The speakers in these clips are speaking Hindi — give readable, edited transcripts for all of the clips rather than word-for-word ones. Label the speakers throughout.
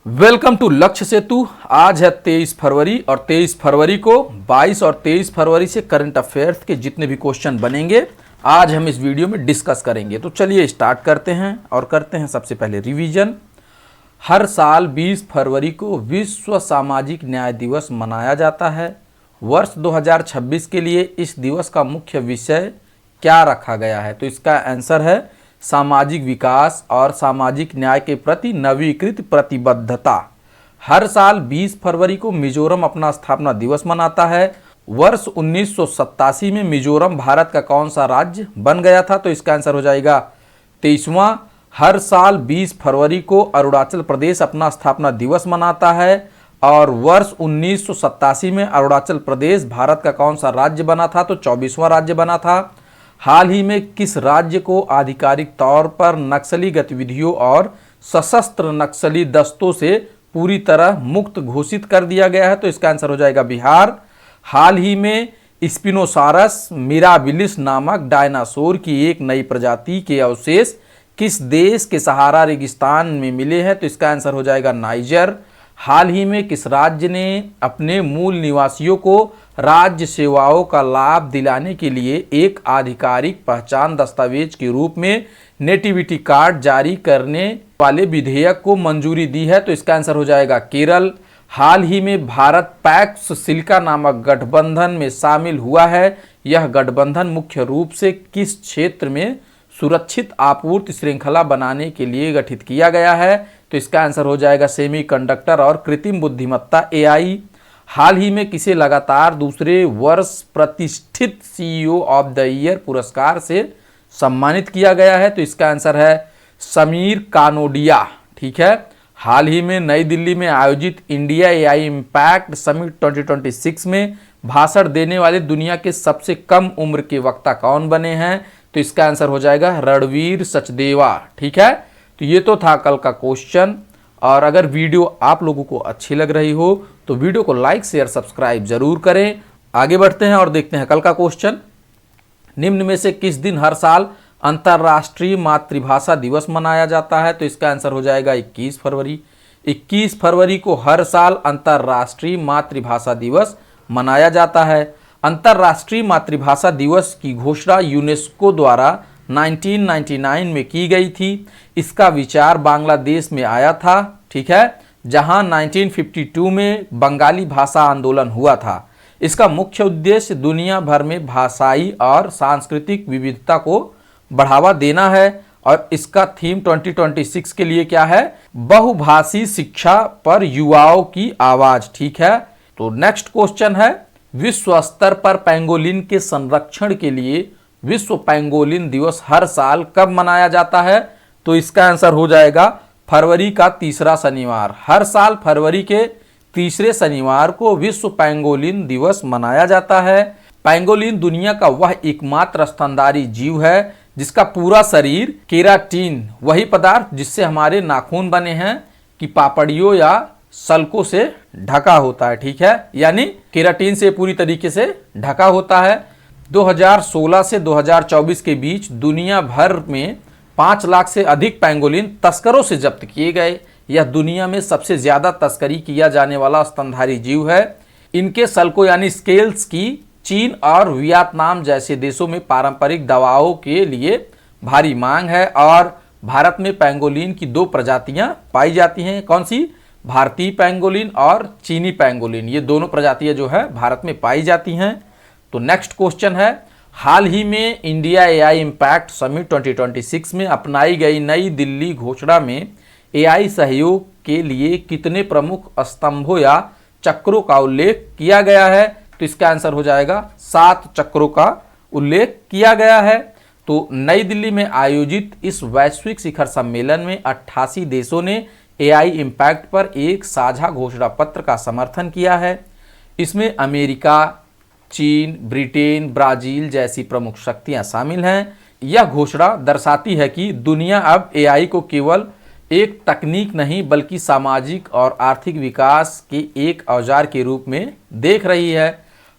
Speaker 1: वेलकम टू लक्ष्य सेतु। आज है 23 फरवरी और 23 फरवरी को 22 और 23 फरवरी से करंट अफेयर्स के जितने भी क्वेश्चन बनेंगे आज हम इस वीडियो में डिस्कस करेंगे। तो चलिए स्टार्ट करते हैं और करते हैं सबसे पहले रिवीजन। हर साल 20 फरवरी को विश्व सामाजिक न्याय दिवस मनाया जाता है। वर्ष 2026 के लिए इस दिवस का मुख्य विषय क्या रखा गया है? तो इसका आंसर है सामाजिक विकास और सामाजिक न्याय के प्रति नवीकृत प्रतिबद्धता। हर साल 20 फरवरी को मिजोरम अपना स्थापना दिवस मनाता है। वर्ष 1987 में मिजोरम भारत का कौन सा राज्य बन गया था? तो इसका आंसर हो जाएगा 23वां। हर साल 20 फरवरी को अरुणाचल प्रदेश अपना स्थापना दिवस मनाता है और वर्ष 1987 में अरुणाचल प्रदेश भारत का कौन सा राज्य बना था? तो 24वां राज्य बना था। हाल ही में किस राज्य को आधिकारिक तौर पर नक्सली गतिविधियों और सशस्त्र नक्सली दस्तों से पूरी तरह मुक्त घोषित कर दिया गया है? तो इसका आंसर हो जाएगा बिहार। हाल ही में स्पिनोसारस मिराबिलिस नामक डायनासोर की एक नई प्रजाति के अवशेष किस देश के सहारा रेगिस्तान में मिले हैं? तो इसका आंसर हो जाएगा नाइजर। हाल ही में किस राज्य ने अपने मूल निवासियों को राज्य सेवाओं का लाभ दिलाने के लिए एक आधिकारिक पहचान दस्तावेज के रूप में नेटिविटी कार्ड जारी करने वाले विधेयक को मंजूरी दी है? तो इसका आंसर हो जाएगा केरल। हाल ही में भारत पैक्स सिलिका नामक गठबंधन में शामिल हुआ है। यह गठबंधन मुख्य रूप से किस क्षेत्र में सुरक्षित आपूर्ति श्रृंखला बनाने के लिए गठित किया गया है? तो इसका आंसर हो जाएगा सेमीकंडक्टर और कृत्रिम बुद्धिमत्ता AI। हाल ही में किसे लगातार दूसरे वर्ष प्रतिष्ठित CEO ऑफ द ईयर पुरस्कार से सम्मानित किया गया है? तो इसका आंसर है समीर कानोडिया। ठीक है। हाल ही में नई दिल्ली में आयोजित इंडिया AI इम्पैक्ट समिट 2026 में भाषण देने वाले दुनिया के सबसे कम उम्र के वक्ता कौन बने हैं? तो इसका आंसर हो जाएगा रणवीर सचदेवा। ठीक है। तो ये तो था कल का क्वेश्चन। और अगर वीडियो आप लोगों को अच्छी लग रही हो तो वीडियो को लाइक शेयर सब्सक्राइब जरूर करें। आगे बढ़ते हैं और देखते हैं कल का क्वेश्चन। निम्न में से किस दिन हर साल अंतर्राष्ट्रीय मातृभाषा दिवस मनाया जाता है? तो इसका आंसर हो जाएगा 21 फरवरी। 21 फरवरी को हर साल अंतर्राष्ट्रीय मातृभाषा दिवस मनाया जाता है। अंतर्राष्ट्रीय मातृभाषा दिवस की घोषणा यूनेस्को द्वारा 1999 में की गई थी। इसका विचार बांग्लादेश में आया था। ठीक है। जहां 1952 में बंगाली भाषा आंदोलन हुआ था। इसका मुख्य उद्देश्य दुनिया भर में भाषाई और सांस्कृतिक विविधता को बढ़ावा देना है। और इसका थीम 2026 के लिए क्या है? बहुभाषी शिक्षा पर युवाओं की आवाज। ठीक है। तो नेक्स्ट क्वेश्चन है, विश्व स्तर पर पेंगोलिन के संरक्षण के लिए विश्व पेंगोलिन दिवस हर साल कब मनाया जाता है? तो इसका आंसर हो जाएगा फरवरी का तीसरा शनिवार। हर साल फरवरी के तीसरे शनिवार को विश्व पेंगोलिन दिवस मनाया जाता है। पेंगोलिन दुनिया का वह एकमात्र स्तनधारी जीव है जिसका पूरा शरीर केराटिन, वही पदार्थ जिससे हमारे नाखून बने हैं, कि पापड़ियों या सल्कों से ढका होता है। ठीक है। यानी केराटिन से पूरी तरीके से ढका होता है। 2016 से 2024 के बीच दुनिया भर में 5 लाख से अधिक पेंगोलिन तस्करों से जब्त किए गए। यह दुनिया में सबसे ज्यादा तस्करी किया जाने वाला स्तनधारी जीव है। इनके सल्कों यानी स्केल्स की चीन और वियतनाम जैसे देशों में पारंपरिक दवाओं के लिए भारी मांग है। और भारत में पेंगोलिन की 2 प्रजातियां पाई जाती हैं। कौन सी? भारतीय पेंगोलिन और चीनी पेंगोलिन। ये दोनों प्रजातियां जो है भारत में पाई जाती हैं। तो नेक्स्ट क्वेश्चन है, हाल ही में इंडिया AI इम्पैक्ट समिट 2026 में अपनाई गई नई दिल्ली घोषणा में AI सहयोग के लिए कितने प्रमुख स्तंभों या चक्रों का उल्लेख किया गया है? तो इसका आंसर हो जाएगा 7 चक्रों का उल्लेख किया गया है। तो नई दिल्ली में आयोजित इस वैश्विक शिखर सम्मेलन में 88 देशों ने AI इम्पैक्ट पर एक साझा घोषणा पत्र का समर्थन किया है। इसमें अमेरिका, चीन, ब्रिटेन, ब्राजील जैसी प्रमुख शक्तियां शामिल हैं। यह घोषणा दर्शाती है कि दुनिया अब AI को केवल एक तकनीक नहीं बल्कि सामाजिक और आर्थिक विकास के एक औजार के रूप में देख रही है।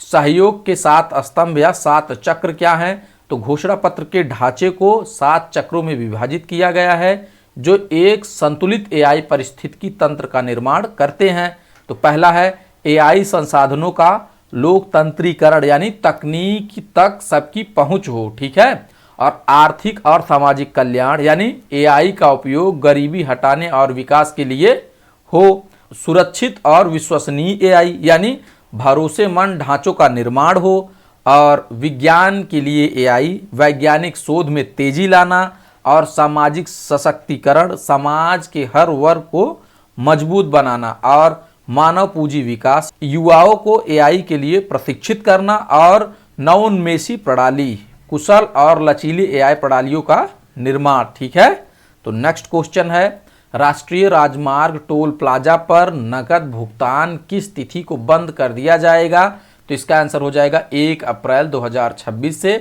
Speaker 1: सहयोग के 7 स्तंभ या 7 चक्र क्या हैं? तो घोषणा पत्र के ढांचे को 7 चक्रों में विभाजित किया गया है जो एक संतुलित एआई पारिस्थितिकी तंत्र का निर्माण करते हैं। तो पहला है एआई संसाधनों का लोकतंत्रीकरण, यानी तकनीक तक सबकी पहुंच हो, ठीक है। और आर्थिक और सामाजिक कल्याण, यानी एआई का उपयोग गरीबी हटाने और विकास के लिए हो। सुरक्षित और विश्वसनीय एआई, यानी भरोसेमंद ढांचों का निर्माण हो। और विज्ञान के लिए एआई, वैज्ञानिक शोध में तेजी लाना और सामाजिक सशक्तिकरण, समाज के हर वर्ग को मजबूत बनाना और मानव पूंजी विकास, युवाओं को एआई के लिए प्रशिक्षित करना और नवोन्मेषी प्रणाली, कुशल और लचीली एआई प्रणालियों का निर्माण, ठीक है। तो नेक्स्ट क्वेश्चन है, राष्ट्रीय राजमार्ग टोल प्लाजा पर नकद भुगतान किस तिथि को बंद कर दिया जाएगा? तो इसका आंसर हो जाएगा 1 अप्रैल 2026 से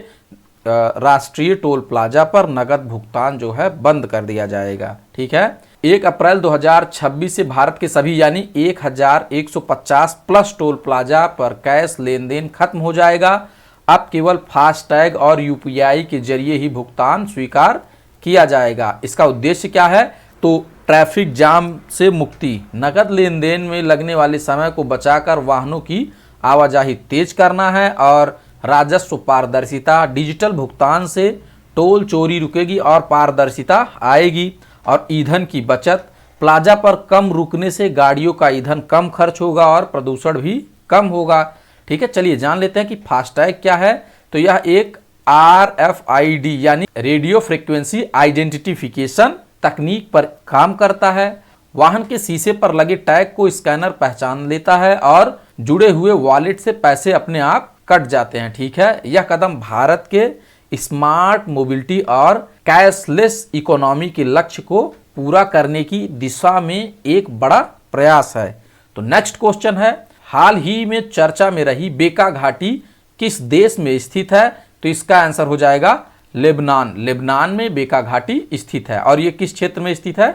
Speaker 1: राष्ट्रीय टोल प्लाजा पर नकद भुगतान जो है बंद कर दिया जाएगा, ठीक है। 1 अप्रैल 2026 से भारत के सभी यानी 1150 प्लस टोल प्लाजा पर कैश लेन देन खत्म हो जाएगा। अब केवल फास्टैग और यूपीआई के जरिए ही भुगतान स्वीकार किया जाएगा। इसका उद्देश्य क्या है? तो ट्रैफिक जाम से मुक्ति, नकद लेन देन में लगने वाले समय को बचाकर वाहनों की आवाजाही तेज करना है और राजस्व पारदर्शिता, डिजिटल भुगतान से टोल चोरी रुकेगी और पारदर्शिता आएगी। और ईंधन की बचत, प्लाजा पर कम रुकने से गाड़ियों का ईंधन कम खर्च होगा और प्रदूषण भी कम होगा, ठीक है। चलिए जान लेते हैं कि फास्टैग क्या है। तो यह एक RFID यानी रेडियो फ्रीक्वेंसी आइडेंटिफिकेशन तकनीक पर काम करता है। वाहन के शीशे पर लगे टैग को स्कैनर पहचान लेता है और जुड़े हुए वॉलेट से पैसे अपने आप कट जाते हैं, ठीक है। यह कदम भारत के स्मार्ट मोबिलिटी और कैशलेस इकोनॉमी के लक्ष्य को पूरा करने की दिशा में एक बड़ा प्रयास है। तो नेक्स्ट क्वेश्चन है, हाल ही में चर्चा में रही बेका घाटी किस देश में स्थित है? तो इसका आंसर हो जाएगा लेबनान। लेबनान में बेका घाटी स्थित है। और ये किस क्षेत्र में स्थित है?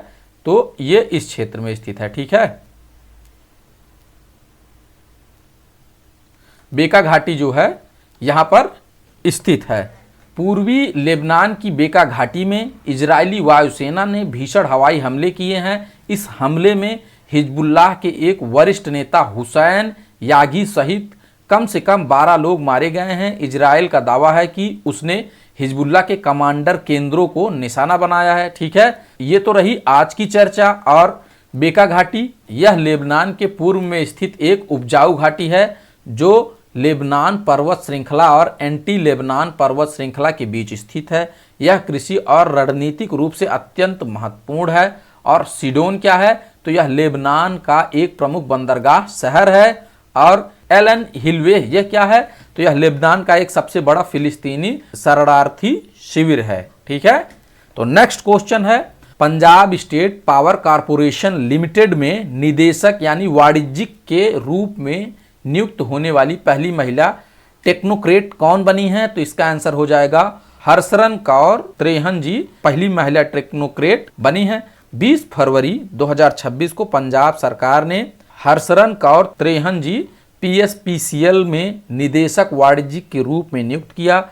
Speaker 1: तो ये इस क्षेत्र में स्थित है, ठीक है। बेका घाटी जो है यहां पर स्थित है। पूर्वी लेबनान की बेका घाटी में इजरायली वायुसेना ने भीषण हवाई हमले किए हैं। इस हमले में हिजबुल्लाह के एक वरिष्ठ नेता हुसैन यागी सहित कम से कम 12 लोग मारे गए हैं। इजराइल का दावा है कि उसने हिजबुल्लाह के कमांडर केंद्रों को निशाना बनाया है, ठीक है। ये तो रही आज की चर्चा। और बेका घाटी यह लेबनान के पूर्व में स्थित एक उपजाऊ घाटी है जो लेबनान पर्वत श्रृंखला और एंटी लेबनान पर्वत श्रृंखला के बीच स्थित है। यह कृषि और रणनीतिक रूप से अत्यंत महत्वपूर्ण है। और सीडोन क्या है? तो यह लेबनान का एक प्रमुख बंदरगाह शहर है। और एलन हिलवे यह क्या है? तो यह लेबनान का एक सबसे बड़ा फिलिस्तीनी शरणार्थी शिविर है, ठीक है। तो नेक्स्ट क्वेश्चन है, Punjab state power corporation limited में निदेशक यानी वाणिज्यिक के रूप में नियुक्त होने वाली पहली महिला टेक्नोक्रेट कौन बनी है? तो इसका आंसर हो जाएगा हरसरन कौर त्रेहन जी पहली महिला टेक्नोक्रेट बनी है। 20 फरवरी 2026 को पंजाब सरकार ने हरसरन कौर त्रेहन जी PSPCL में निदेशक वाणिज्यिक के रूप में नियुक्त किया।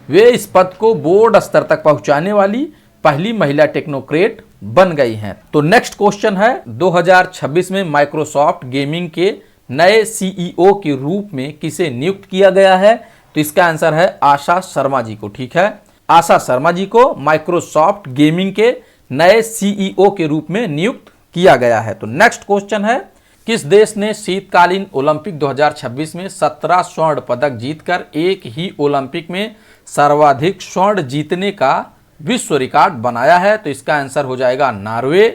Speaker 1: वे इस पद को बोर्ड स्तर तक पहुंचाने वाली पहली महिला टेक्नोक्रेट बन गई हैं। तो नेक्स्ट क्वेश्चन है, 2026 में माइक्रोसॉफ्ट गेमिंग के नए CEO के रूप में किसे नियुक्त किया गया है? तो इसका आंसर है आशा शर्मा जी को, ठीक है। आशा शर्मा जी को माइक्रोसॉफ्ट गेमिंग के नए CEO के रूप में नियुक्त किया गया है। तो नेक्स्ट क्वेश्चन है, किस देश ने शीतकालीन ओलंपिक 2026 में 17 स्वर्ण पदक जीतकर एक ही ओलंपिक में सर्वाधिक स्वर्ण जीतने का विश्व रिकॉर्ड बनाया है? तो इसका आंसर हो जाएगा नॉर्वे,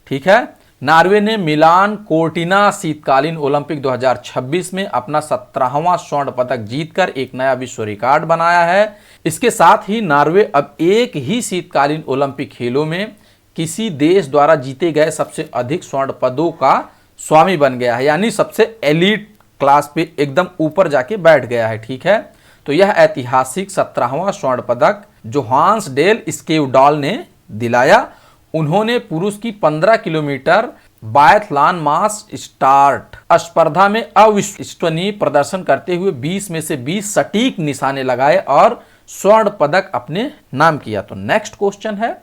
Speaker 1: ठीक है। नॉर्वे ने मिलान कोर्टिना शीतकालीन ओलंपिक 2026 में अपना 17वां स्वर्ण पदक जीतकर एक नया विश्व रिकॉर्ड बनाया है। इसके साथ ही नॉर्वे अब एक ही शीतकालीन ओलंपिक खेलों में किसी देश द्वारा जीते गए सबसे अधिक स्वर्ण पदों का स्वामी बन गया है, यानी सबसे एलीट क्लास पे एकदम ऊपर जाके बैठ गया है, ठीक है। तो यह ऐतिहासिक 17वां स्वर्ण पदक जोहान्स डेल स्केवडॉल ने दिलाया। उन्होंने पुरुष की 15 किलोमीटर बायथलॉन मास स्टार्ट स्पर्धा में अविश्वसनीय प्रदर्शन करते हुए 20 में से 20 सटीक निशाने लगाए और स्वर्ण पदक अपने नाम किया। तो नेक्स्ट क्वेश्चन है,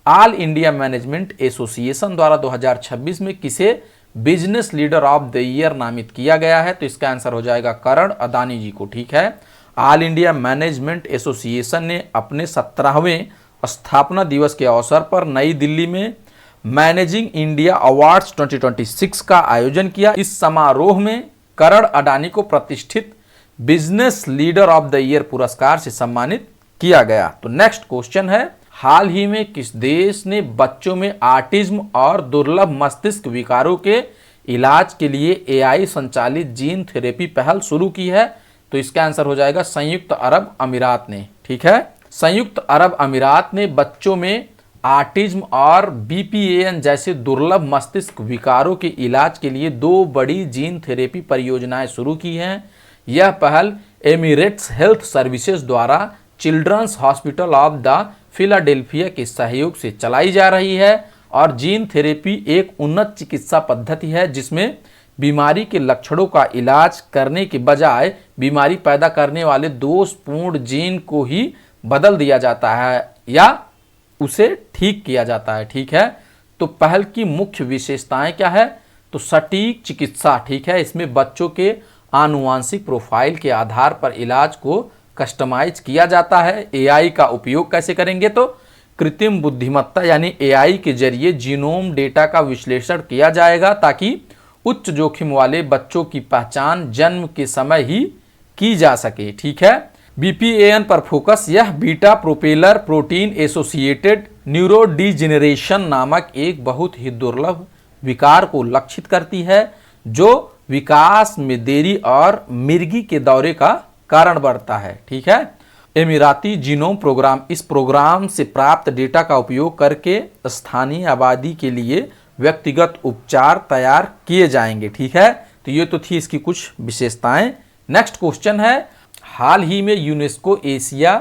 Speaker 1: ऑल इंडिया मैनेजमेंट एसोसिएशन द्वारा 2026 में किसे business leader of the year नामित किया गया है? तो इसका आंसर हो जाएगा करण अदानी जी को। ठीक है, ऑल इंडिया मैनेजमेंट एसोसिएशन ने अपने 17वें स्थापना दिवस के अवसर पर नई दिल्ली में मैनेजिंग इंडिया अवार्ड्स 2026 का आयोजन किया। इस समारोह में करण अडानी को प्रतिष्ठित business leader of the year पुरस्कार से सम्मानित किया गया। तो नेक्स्ट क्वेश्चन है, हाल ही में किस देश ने बच्चों में ऑटिज्म और दुर्लभ मस्तिष्क विकारों के इलाज के लिए एआई संचालित जीन थेरेपी पहल शुरू की है? तो इसका आंसर हो जाएगा संयुक्त अरब अमीरात ने। ठीक है, संयुक्त अरब अमीरात ने बच्चों में ऑटिज्म और बीपीएन जैसे दुर्लभ मस्तिष्क विकारों के इलाज के लिए 2 बड़ी जीन थेरेपी परियोजनाएं शुरू की हैं। यह पहल एमिरेट्स हेल्थ सर्विसेज द्वारा children's hospital of the Philadelphia के सहयोग से चलाई जा रही है और जीन थेरेपी एक उन्नत चिकित्सा पद्धति है जिसमें बीमारी के लक्षणों का इलाज करने के बजाय बीमारी पैदा करने वाले दोषपूर्ण जीन को ही बदल दिया जाता है या उसे ठीक किया जाता है। ठीक है, तो पहल की मुख्य विशेषताएं क्या है? तो सटीक चिकित्सा। ठीक है, इसमें बच्चों के आनुवांशिक प्रोफाइल के आधार पर इलाज को कस्टमाइज किया जाता है। एआई का उपयोग कैसे करेंगे? तो कृत्रिम बुद्धिमत्ता यानी एआई के जरिए जीनोम डेटा का विश्लेषण किया जाएगा ताकि उच्च जोखिम वाले बच्चों की पहचान जन्म के समय ही की जा सके। ठीक है, बीपीएन पर फोकस, यह beta propeller protein associated neurodegeneration नामक एक बहुत ही दुर्लभ विकार को लक्षित करती है जो विकास में देरी और मिर्गी के दौरे का कारण बढ़ता है। ठीक है, एमिराती जीनोम प्रोग्राम, इस प्रोग्राम से प्राप्त डेटा का उपयोग करके स्थानीय आबादी के लिए व्यक्तिगत उपचार तैयार किए जाएंगे। ठीक है, तो ये तो थी इसकी कुछ विशेषताएं। नेक्स्ट क्वेश्चन है, हाल ही में यूनेस्को एशिया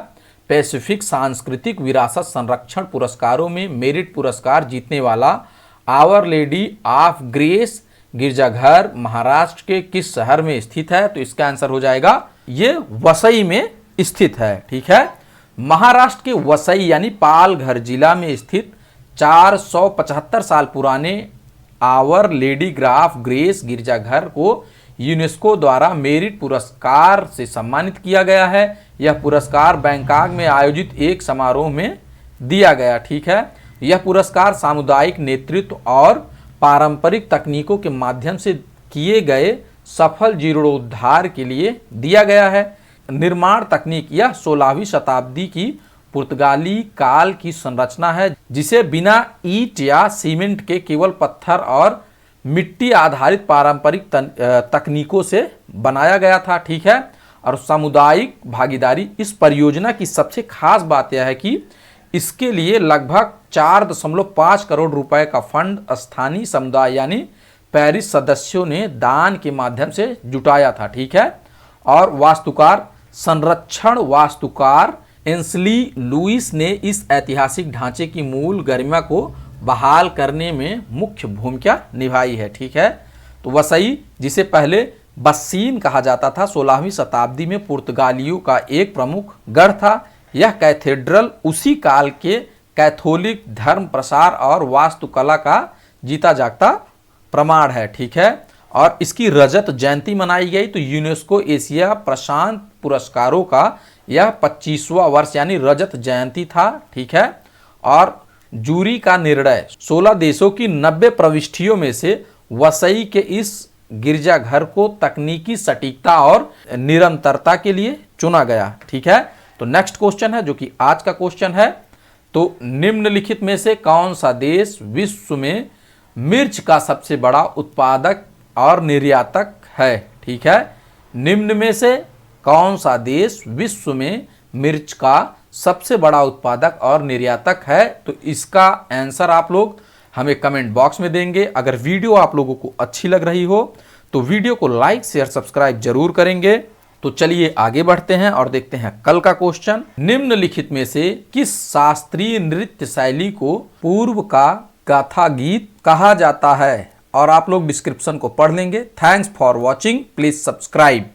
Speaker 1: पैसिफिक सांस्कृतिक विरासत संरक्षण पुरस्कारों में मेरिट पुरस्कार जीतने वाला आवर लेडी ऑफ ग्रेस गिरजाघर महाराष्ट्र के किस शहर में स्थित है? तो इसका आंसर हो जाएगा ये वसई में स्थित है। ठीक है, महाराष्ट्र के वसई यानी पालघर जिला में स्थित 475 साल पुराने आवर लेडी ग्राफ ग्रेस गिरजाघर को यूनेस्को द्वारा मेरिट पुरस्कार से सम्मानित किया गया है। यह पुरस्कार बैंकॉक में आयोजित एक समारोह में दिया गया। ठीक है, यह पुरस्कार सामुदायिक नेतृत्व और पारंपरिक तकनीकों के माध्यम से किए गए सफल जीर्णोद्धार के लिए दिया गया है। निर्माण तकनीक, यह 16वीं शताब्दी की पुर्तगाली काल की संरचना है जिसे बिना ईंट या सीमेंट के केवल पत्थर और मिट्टी आधारित पारंपरिक तकनीकों से बनाया गया था। ठीक है, और सामुदायिक भागीदारी, इस परियोजना की सबसे खास बात यह है कि इसके लिए लगभग 4.5 करोड़ रुपए का फंड स्थानीय समुदाय यानी पेरिस सदस्यों ने दान के माध्यम से जुटाया था। ठीक है, और वास्तुकार, संरक्षण वास्तुकार एंसली लुइस ने इस ऐतिहासिक ढांचे की मूल गरिमा को बहाल करने में मुख्य भूमिका निभाई है। ठीक है, तो वसई जिसे पहले बस्सीन कहा जाता था 16वीं शताब्दी में पुर्तगालियों का एक प्रमुख गढ़ था। यह कैथेड्रल उसी काल के कैथोलिक धर्म प्रसार और वास्तुकला का जीता जागता प्रमाण है। ठीक है, और इसकी रजत जयंती मनाई गई। तो यूनेस्को एशिया प्रशांत पुरस्कारों का यह 25वां वर्ष यानी रजत जयंती था। ठीक है, और जूरी का निर्णय 16 देशों की 90 प्रविष्टियों में से वसई के इस गिरजाघर को तकनीकी सटीकता और निरंतरता के लिए चुना गया। ठीक है, तो नेक्स्ट क्वेश्चन है जो कि आज का क्वेश्चन है, तो निम्नलिखित में से कौन सा देश विश्व में मिर्च का सबसे बड़ा उत्पादक और निर्यातक है? ठीक है, निम्न में से कौन सा देश विश्व में मिर्च का सबसे बड़ा उत्पादक और निर्यातक है? तो इसका आंसर आप लोग हमें कमेंट बॉक्स में देंगे। अगर वीडियो आप लोगों को अच्छी लग रही हो तो वीडियो को लाइक शेयर सब्सक्राइब जरूर करेंगे। तो चलिए आगे बढ़ते हैं और देखते हैं कल का क्वेश्चन। निम्नलिखित में से किस शास्त्रीय नृत्य शैली को पूर्व का गाथा गीत कहा जाता है? और आप लोग डिस्क्रिप्शन को पढ़ लेंगे। Thanks for watching, please subscribe.